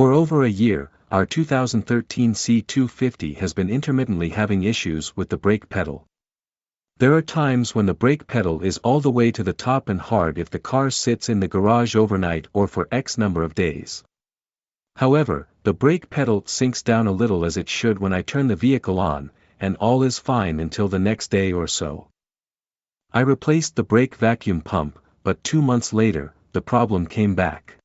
For over a year, our 2013 C250 has been intermittently having issues with the brake pedal. There are times when the brake pedal is all the way to the top and hard if the car sits in the garage overnight or for X number of days. However, the brake pedal sinks down a little as it should when I turn the vehicle on, and all is fine until the next day or so. I replaced the brake vacuum pump, but 2 months later, the problem came back.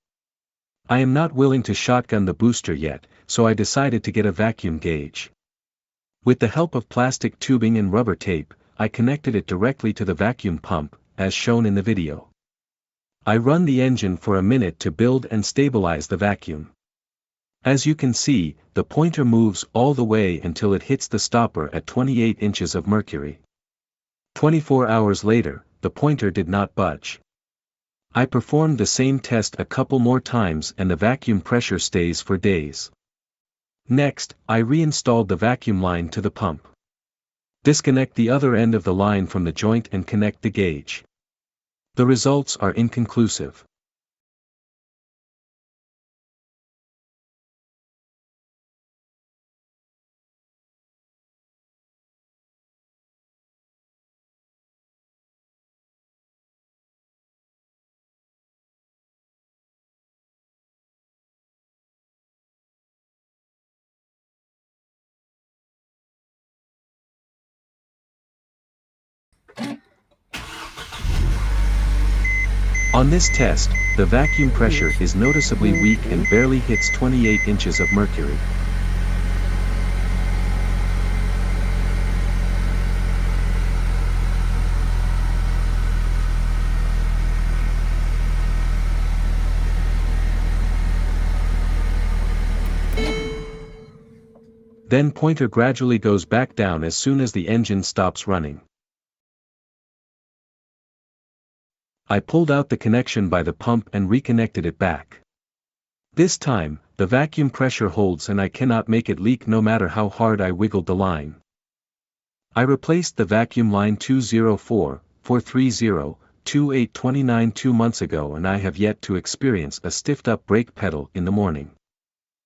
I am not willing to shotgun the booster yet, so I decided to get a vacuum gauge. With the help of plastic tubing and rubber tape, I connected it directly to the vacuum pump, as shown in the video. I run the engine for a minute to build and stabilize the vacuum. As you can see, the pointer moves all the way until it hits the stopper at 28 inches of mercury. 24 hours later, the pointer did not budge. I performed the same test a couple more times and the vacuum pressure stays for days. Next, I reinstalled the vacuum line to the pump. Disconnect the other end of the line from the joint and connect the gauge. The results are inconclusive. On this test, the vacuum pressure is noticeably weak and barely hits 28 inches of mercury. Then pointer gradually goes back down as soon as the engine stops running. I pulled out the connection by the pump and reconnected it back. This time, the vacuum pressure holds and I cannot make it leak no matter how hard I wiggled the line. I replaced the vacuum line 204/430/2829 2 months ago and I have yet to experience a stiffed up brake pedal in the morning.